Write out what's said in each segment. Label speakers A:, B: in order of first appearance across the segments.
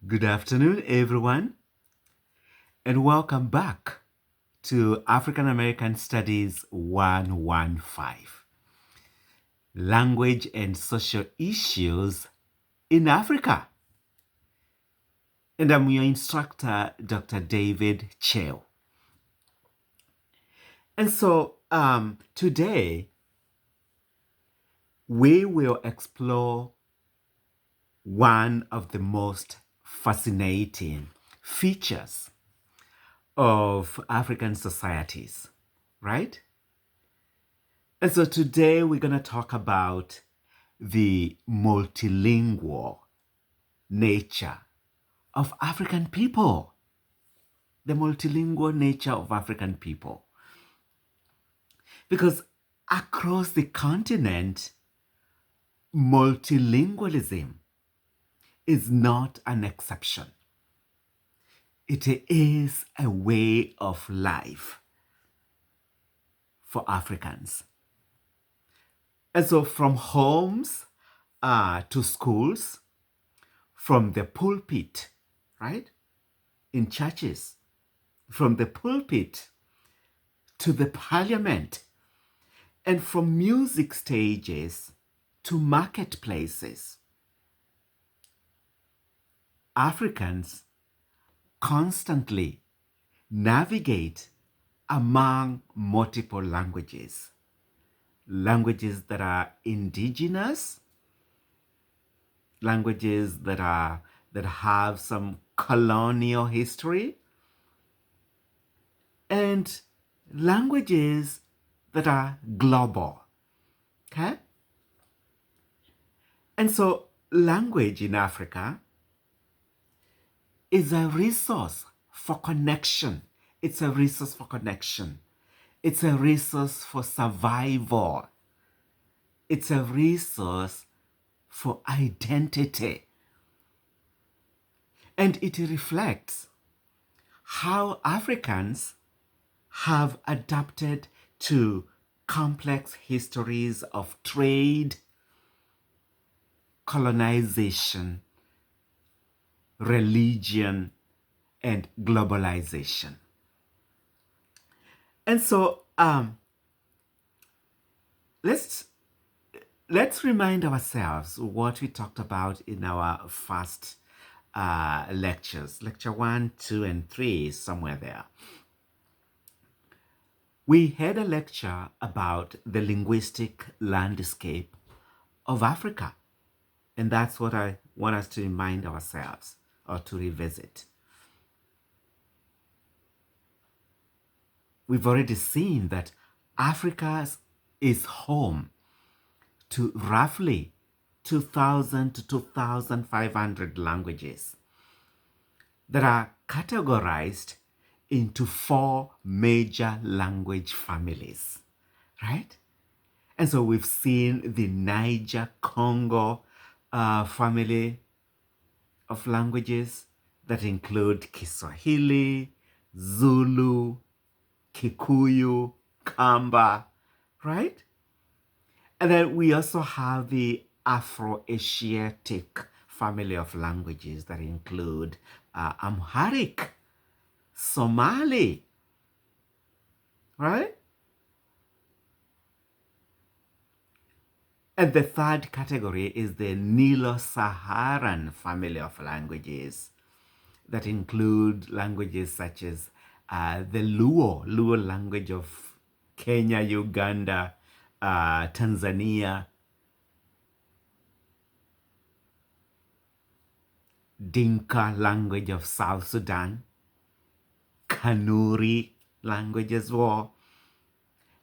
A: Good afternoon, everyone, and welcome back to African American Studies 115 Language and Social Issues in Africa. And I'm your instructor, Dr. David Cheo. And so today we will explore one of the most fascinating features of African societies, right? And so today we're going to talk about the multilingual nature of African people. The multilingual nature of African people. Because across the continent, multilingualism is not an exception. It is a way of life for Africans. And so from homes to schools, from the pulpit, right, in churches, from the pulpit to the parliament, and from music stages to marketplaces, Africans constantly navigate among multiple languages. Languages that are indigenous, languages that have some colonial history, and languages that are global. Okay? And so language in Africa is a resource for connection. It's a resource for connection. It's a resource for survival. It's a resource for identity. And it reflects how Africans have adapted to complex histories of trade, colonization, religion, and globalization. And so let's remind ourselves what we talked about in our first lectures. Lecture 1, 2, and 3 is somewhere there. We had a lecture about the linguistic landscape of Africa. And that's what I want us to remind ourselves or to revisit. We've already seen that Africa is home to roughly 2,000 to 2,500 languages that are categorized into 4 major language families, right? And so we've seen the Niger-Congo family of languages that include Kiswahili, Zulu, Kikuyu, Kamba, right? And then we also have the Afro-Asiatic family of languages that include Amharic, Somali, right? And the third category is the Nilo-Saharan family of languages that include languages such as the Luo language of Kenya, Uganda, Tanzania, Dinka language of South Sudan, Kanuri language as well.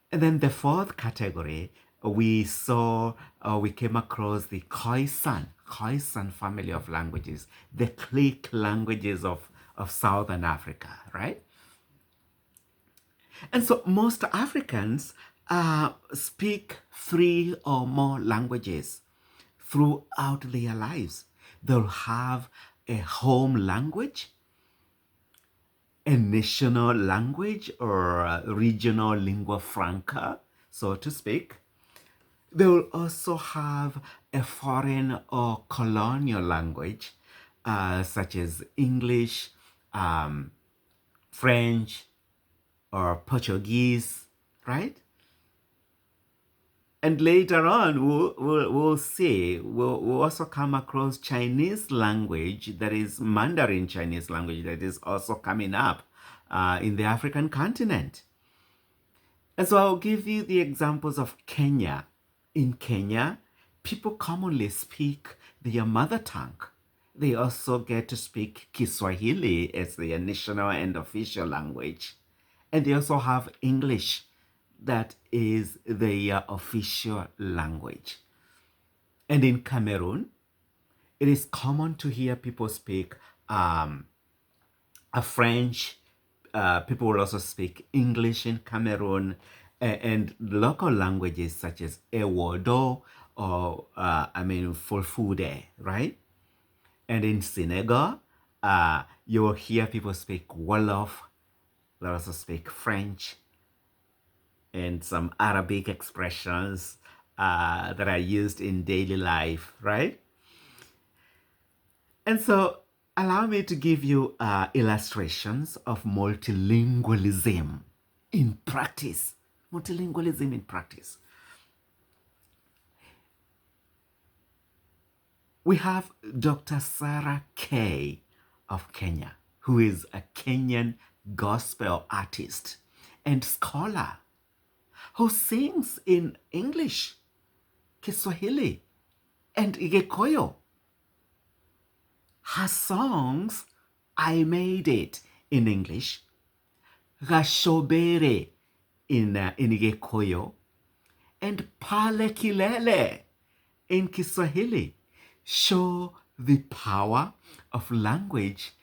A: And then the fourth category, we came across the Khoisan family of languages, the clique languages of Southern Africa, right? And so most Africans speak 3 or more languages throughout their lives. They'll have a home language, a national language or a regional lingua franca, so to speak. They will also have a foreign or colonial language such as English, French, or Portuguese, right? And later on, we'll see, we'll also come across Chinese language, that is Mandarin Chinese language, that is also coming up in the African continent. And so I'll give you the examples of Kenya. In Kenya, people commonly speak their mother tongue. They also get to speak Kiswahili as their national and official language. And they also have English, that is their official language. And in Cameroon, it is common to hear people speak a French. People will also speak English in Cameroon, and local languages such as Ewodo or Fulfude, right? And in Senegal, you will hear people speak Wolof. They also speak French and some Arabic expressions that are used in daily life, right? And so allow me to give you illustrations of multilingualism in practice. Multilingualism in practice. We have Dr. Sarah Kay of Kenya, who is a Kenyan gospel artist and scholar who sings in English, Kiswahili, and Igekoi. Her songs, I Made It in English, Gashobere in Igekoi, and Pale Kilele in Kiswahili show the power of language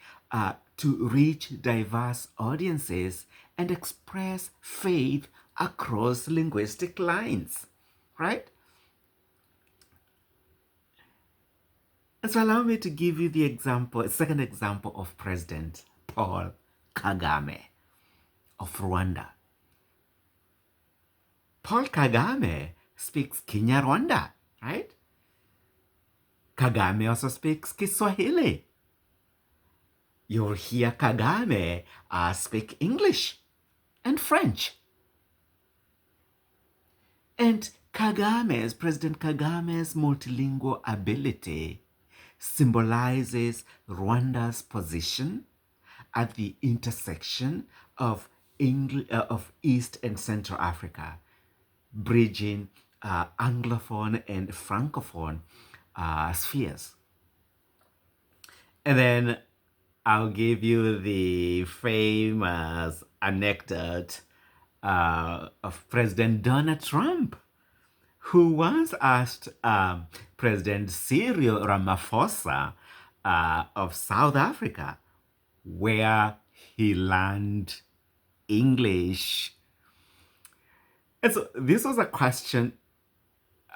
A: to reach diverse audiences and express faith across linguistic lines, right? And so allow me to give you the example, a second example of President Paul Kagame of Rwanda. Paul Kagame speaks Kinyarwanda, right? Kagame also speaks Kiswahili. You'll hear Kagame speak English and French. And President Kagame's multilingual ability symbolizes Rwanda's position at the intersection of East and Central Africa, bridging Anglophone and Francophone spheres. And then I'll give you the famous anecdote of President Donald Trump, who once asked President Cyril Ramaphosa of South Africa where he learned English. And so this was a question,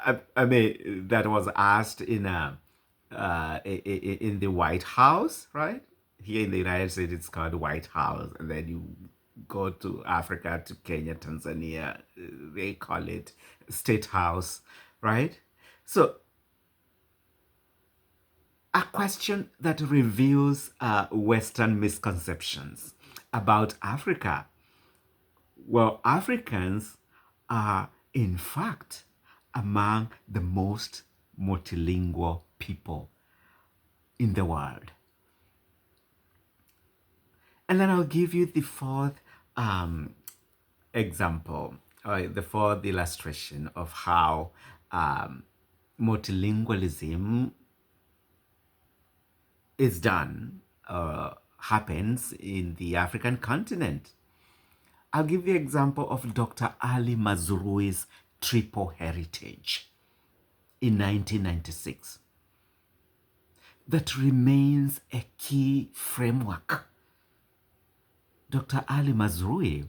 A: that was asked in the White House, right? Here in the United States, it's called White House. And then you go to Africa, to Kenya, Tanzania, they call it State House, right? So a question that reveals Western misconceptions about Africa. Well, Africans are, in fact, among the most multilingual people in the world. And then I'll give you the fourth example, or the fourth illustration of how multilingualism is done, happens in the African continent. I'll give the example of Dr. Ali Mazrui's triple heritage in 1996 that remains a key framework. Dr. Ali Mazrui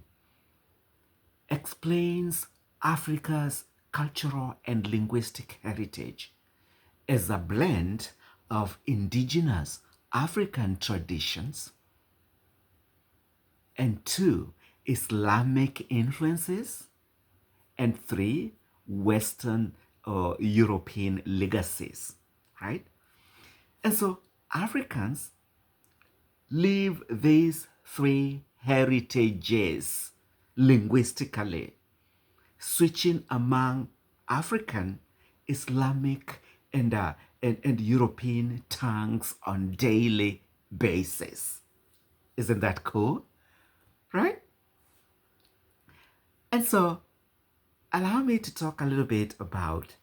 A: explains Africa's cultural and linguistic heritage as a blend of indigenous African traditions and 2, Islamic influences, and 3, Western or European legacies, right? And so Africans live these three heritages linguistically, switching among African, Islamic, and European tongues on daily basis. Isn't that cool? Right? And so, allow me to talk a little bit about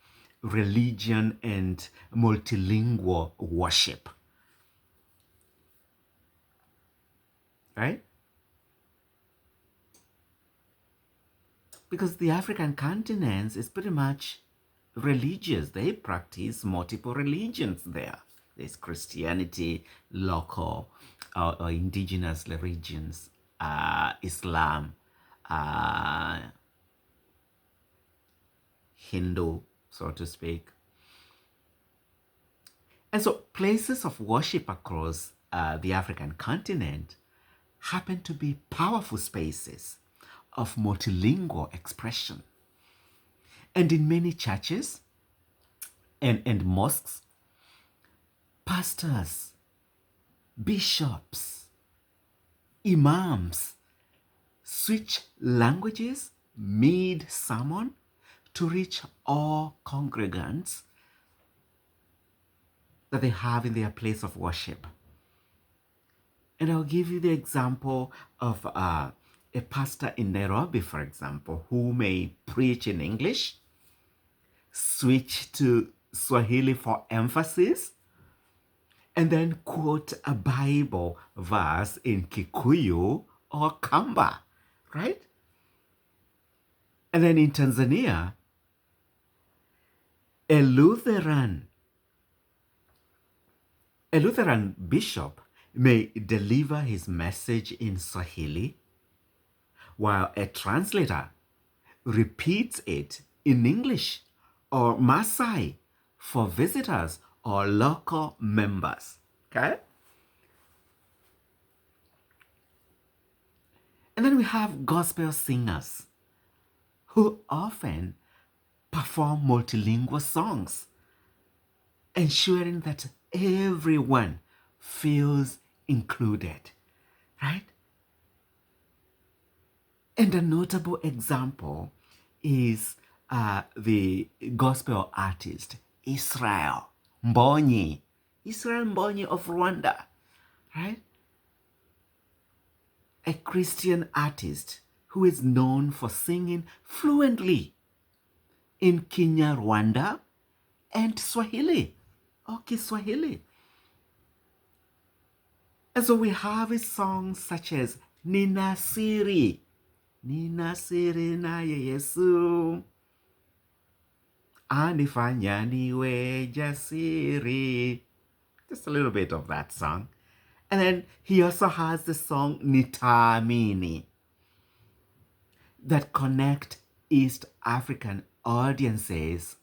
A: religion and multilingual worship. Right? Because the African continent is pretty much religious. They practice multiple religions there. There's Christianity, local or indigenous religions, Islam, uh, Hindu, so to speak. And so places of worship across the African continent happen to be powerful spaces of multilingual expression. And in many churches and mosques, pastors, bishops, imams switch languages mid-sermon to reach all congregants that they have in their place of worship. And I'll give you the example of a pastor in Nairobi, for example, who may preach in English, switch to Swahili for emphasis, and then quote a Bible verse in Kikuyu or Kamba, right? And then in Tanzania, a Lutheran bishop may deliver his message in Swahili, while a translator repeats it in English or Maasai for visitors or local members. Okay? And then we have gospel singers who often perform multilingual songs, ensuring that everyone feels included, right? And a notable example is the gospel artist Israel Mbonyi of Rwanda, right? A Christian artist who is known for singing fluently in Kinyarwanda and Swahili or Kiswahili. And so we have songs such as Nina Siri naye Yesu, anifanya niwe jasiri. Just a little bit of that song. And then he also has the song Nitaamini that connect East African audiences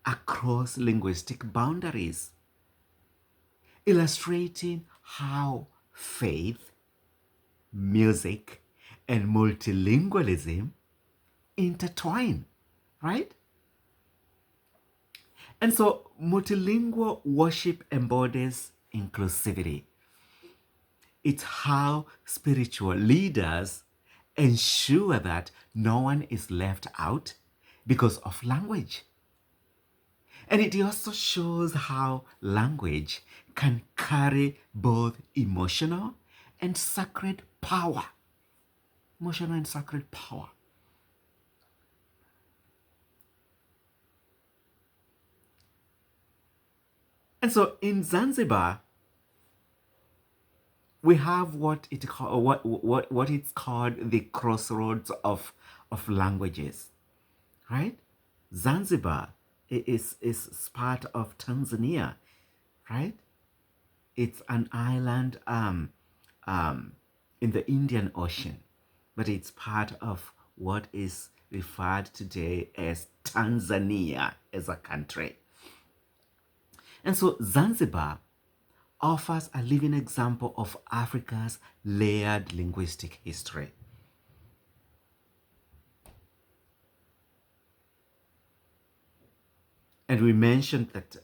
A: across linguistic boundaries, illustrating how faith, music, and multilingualism intertwine, right? And so multilingual worship embodies inclusivity. It's how spiritual leaders ensure that no one is left out because of language. And it also shows how language can carry both emotional and sacred power. Emotional and sacred power. And so in Zanzibar, we have what it's called the crossroads of languages, right? Zanzibar is part of Tanzania, right? It's an island in the Indian Ocean, but it's part of what is referred today as Tanzania as a country. And so Zanzibar offers a living example of Africa's layered linguistic history. And we mentioned that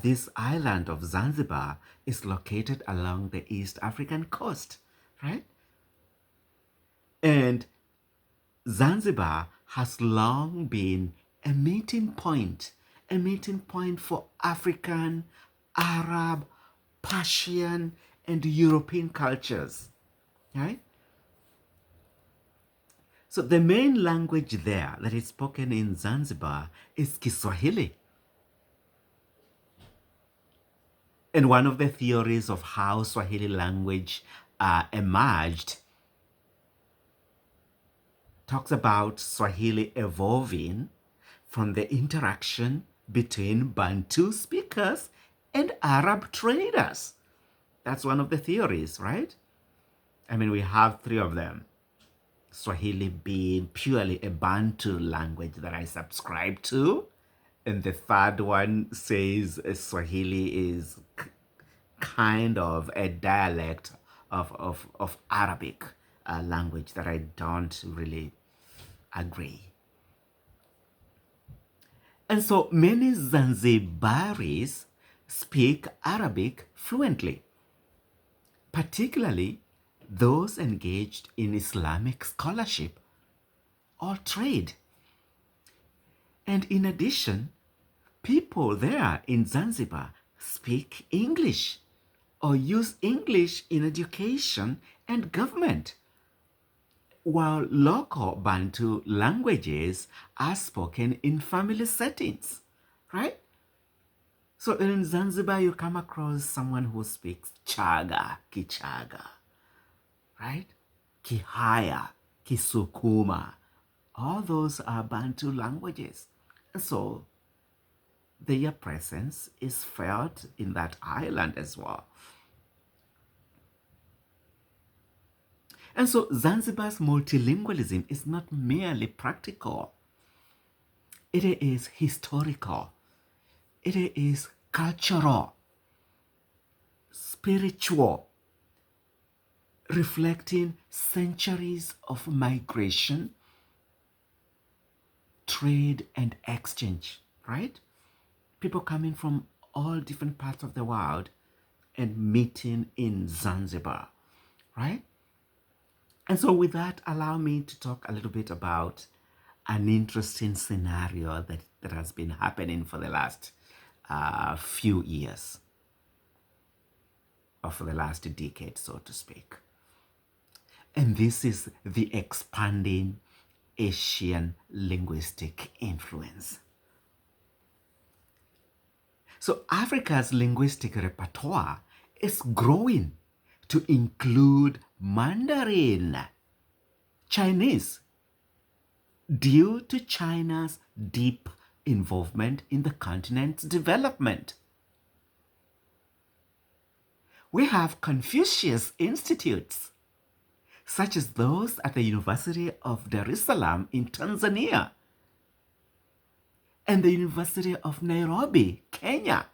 A: This island of Zanzibar is located along the East African coast, right? And Zanzibar has long been a meeting point for African, Arab, Persian, and European cultures, right? So the main language there that is spoken in Zanzibar is Kiswahili. And one of the theories of how Swahili language emerged talks about Swahili evolving from the interaction between Bantu speakers and Arab traders. That's one of the theories, right? I mean, we have three of them. Swahili being purely a Bantu language that I subscribe to. And the third one says Swahili is kind of a dialect of Arabic language that I don't really agree. And so many Zanzibaris speak Arabic fluently, particularly those engaged in Islamic scholarship or trade. And in addition, people there in Zanzibar speak English or use English in education and government, while local Bantu languages are spoken in family settings, right? So in Zanzibar, you come across someone who speaks Chaga, Kichaga, right? Kihaya, Kisukuma. All those are Bantu languages. And so their presence is felt in that island as well. And so Zanzibar's multilingualism is not merely practical. It is historical. It is cultural, spiritual, reflecting centuries of migration, trade, and exchange, right? People coming from all different parts of the world and meeting in Zanzibar, right? And so with that, allow me to talk a little bit about an interesting scenario that has been happening for the last few years, or for the last decade, so to speak. And this is the expanding Asian linguistic influence. So Africa's linguistic repertoire is growing to include Mandarin, Chinese, due to China's deep involvement in the continent's development. We have Confucius institutes, such as those at the University of Dar es Salaam in Tanzania and the University of Nairobi, Kenya,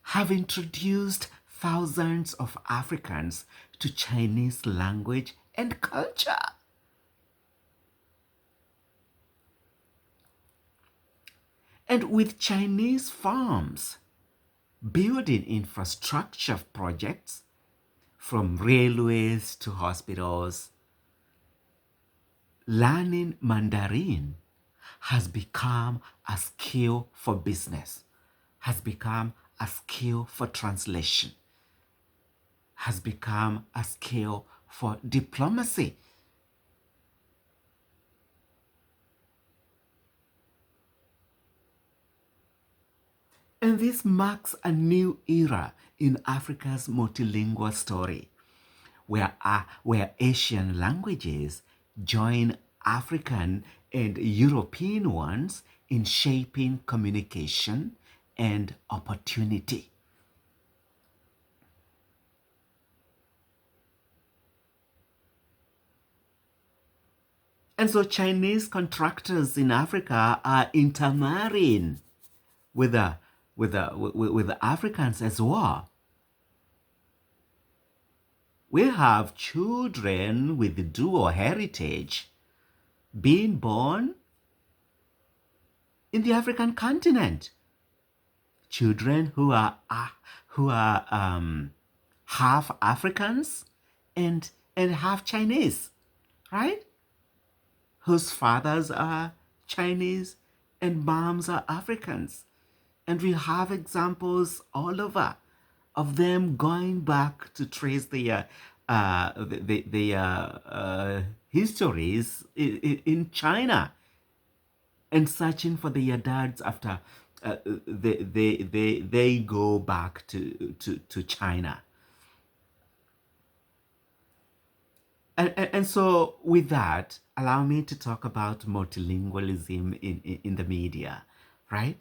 A: have introduced thousands of Africans to Chinese language and culture. And with Chinese firms building infrastructure projects from railways to hospitals, learning Mandarin has become a skill for business, has become a skill for translation, has become a skill for diplomacy. And this marks a new era in Africa's multilingual story, where Asian languages join African and European ones in shaping communication and opportunity. And so Chinese contractors in Africa are intermarrying with the Africans as well. We have children with dual heritage being born in the African continent, children who are half Africans and half Chinese, right? Whose fathers are Chinese and moms are Africans. And we have examples all over of them going back to trace the histories in China and searching for their dads after they go back to China. And so, with that, allow me to talk about multilingualism in the media, right?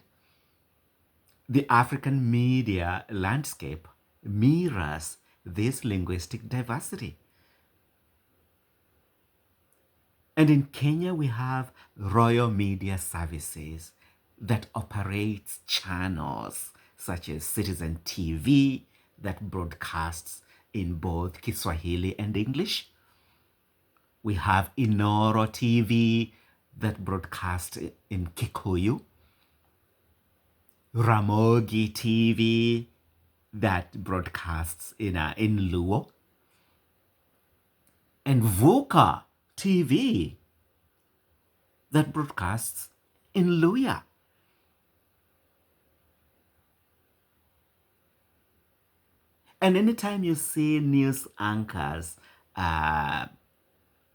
A: The African media landscape mirrors this linguistic diversity. And in Kenya, we have Royal Media Services that operates channels such as Citizen TV that broadcasts in both Kiswahili and English. We have Inoro TV that broadcasts in Kikuyu, Ramogi TV that broadcasts in Luo, and Vuka TV that broadcasts in Luya. And anytime you see news anchors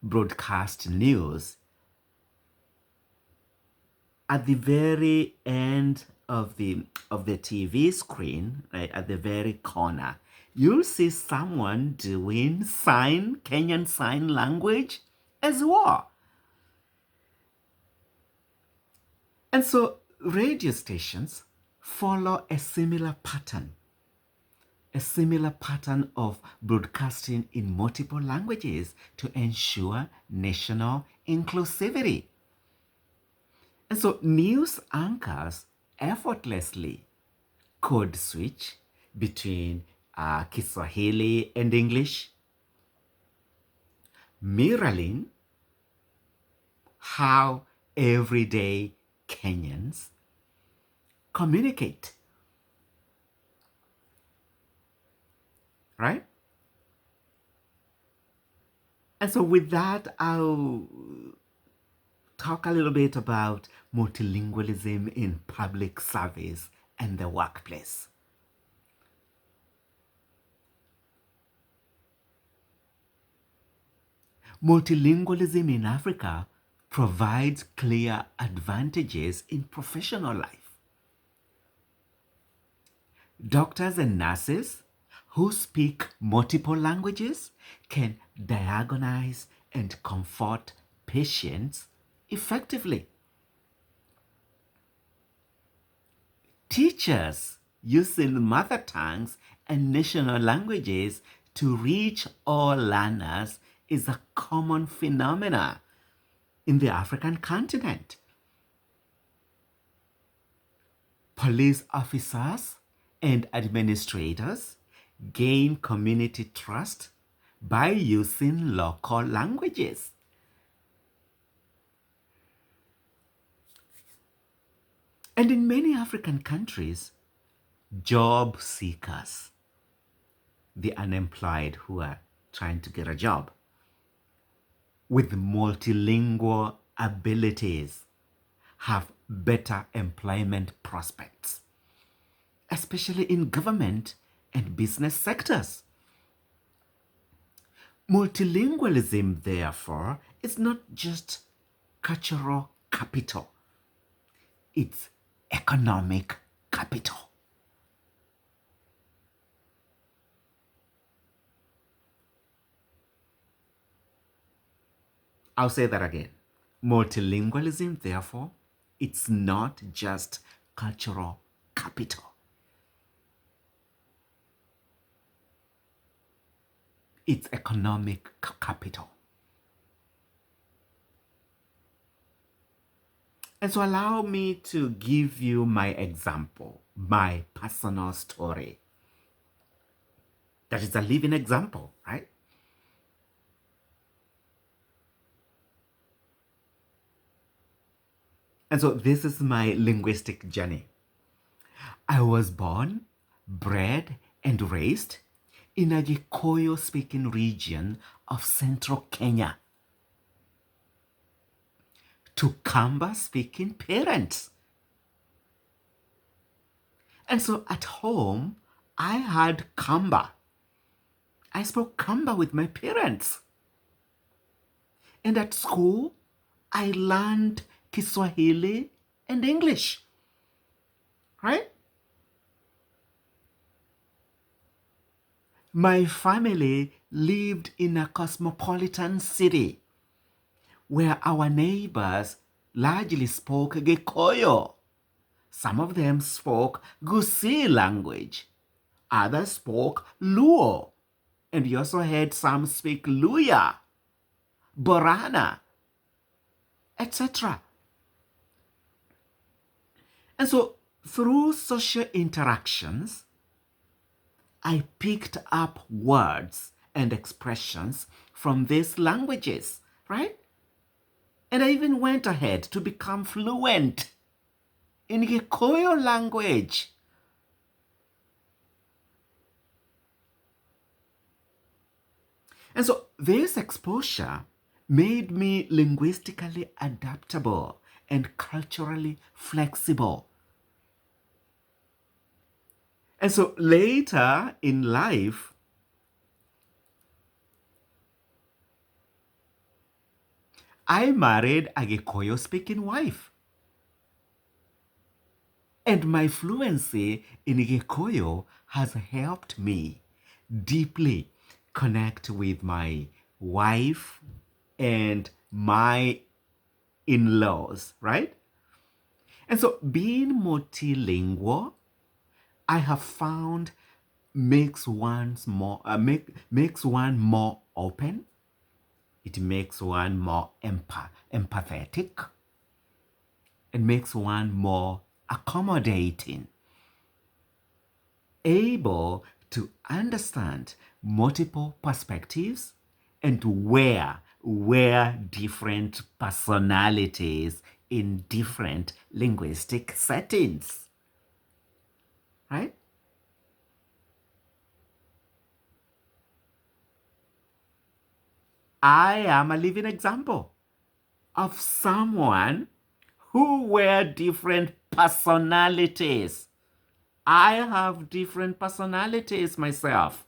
A: broadcast news, at the very end of the TV screen, right at the very corner, you'll see someone doing Kenyan Sign Language as well. And so radio stations follow a similar pattern of broadcasting in multiple languages to ensure national inclusivity. And so news anchors effortlessly code switch between Kiswahili and English, mirroring how everyday Kenyans communicate. Right? And so with that, I'll talk a little bit about multilingualism in public service and the workplace. Multilingualism in Africa provides clear advantages in professional life. Doctors and nurses who speak multiple languages can diagnose and comfort patients effectively. Teachers using mother tongues and national languages to reach all learners is a common phenomenon in the African continent. Police officers and administrators gain community trust by using local languages. And in many African countries, job seekers, the unemployed who are trying to get a job, with multilingual abilities have better employment prospects, especially in government and business sectors. Multilingualism, therefore, is not just cultural capital, it's economic capital. I'll say that again. Multilingualism, therefore, it's not just cultural capital. It's economic capital. And so allow me to give you my example, my personal story. That is a living example, right? And so this is my linguistic journey. I was born, bred, and raised in a Gikuyu-speaking region of central Kenya to Kamba-speaking parents. And so at home, I had Kamba. I spoke Kamba with my parents. And at school, I learned Kiswahili and English, right? My family lived in a cosmopolitan city where our neighbors largely spoke Gikuyu. Some of them spoke Gusii language. Others spoke Luo. And we also heard some speak Luya, Borana, etc. And so through social interactions, I picked up words and expressions from these languages, right? And I even went ahead to become fluent in Gikuyu language. And so this exposure made me linguistically adaptable and culturally flexible. And so later in life, I married a Gikuyu-speaking wife. And my fluency in Gikuyu has helped me deeply connect with my wife and my in-laws, right? And so being multilingual, I have found makes one more open. It makes one more empathetic. It makes one more accommodating, able to understand multiple perspectives and where different personalities in different linguistic settings, right? I am a living example of someone who wear different personalities. I have different personalities myself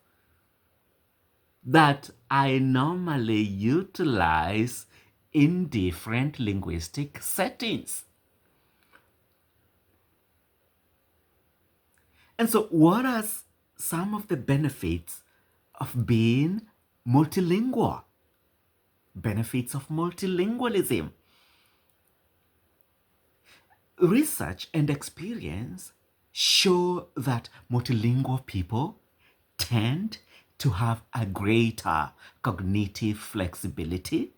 A: that I normally utilize in different linguistic settings. And so what are some of the benefits of being multilingual? Benefits of multilingualism. Research and experience show that multilingual people tend to have a greater cognitive flexibility.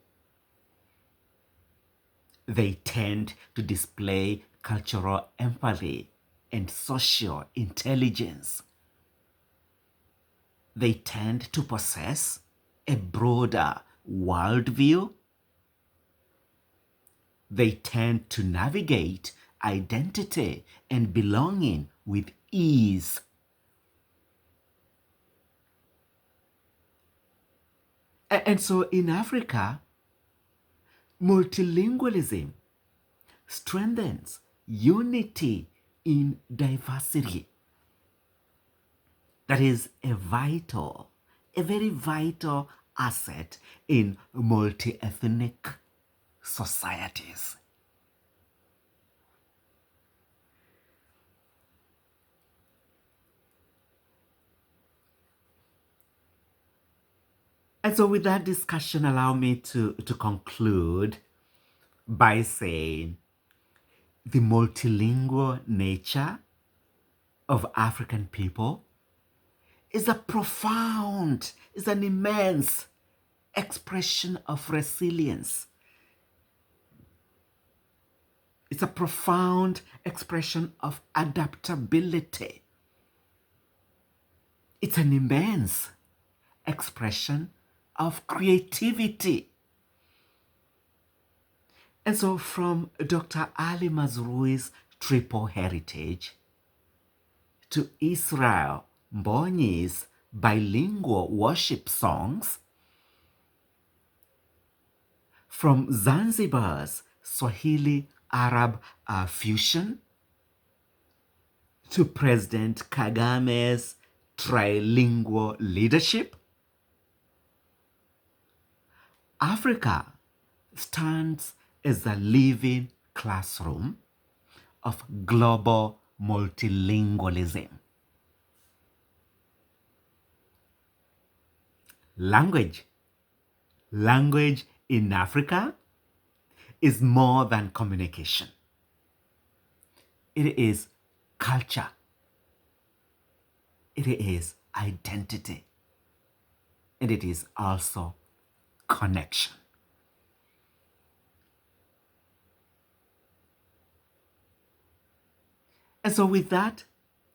A: They tend to display cultural empathy and social intelligence. They tend to possess a broader worldview. They tend to navigate identity and belonging with ease. And so in Africa, multilingualism strengthens unity in diversity. That is a very vital asset in multi-ethnic societies. And so with that discussion, allow me to conclude by saying the multilingual nature of African people is an immense expression of resilience. It's a profound expression of adaptability. It's an immense expression of creativity. And so from Dr. Ali Mazrui's triple heritage, to Israel, Mbonyi's bilingual worship songs, from Zanzibar's Swahili Arab fusion to President Kagame's trilingual leadership, Africa stands as a living classroom of global multilingualism. Language. Language in Africa is more than communication. It is culture. It is identity. And it is also connection. And so with that,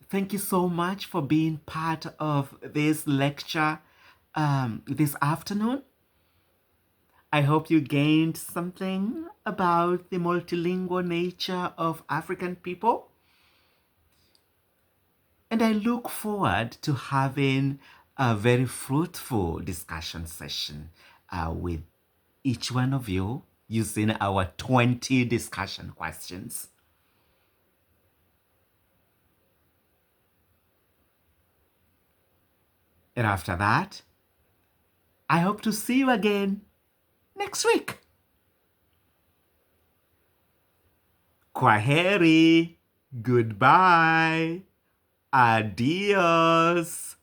A: thank you so much for being part of this lecture this afternoon. I hope you gained something about the multilingual nature of African people. And I look forward to having a very fruitful discussion session with each one of you using our 20 discussion questions. And after that, I hope to see you again next week. Kwaheri. Goodbye. Adios.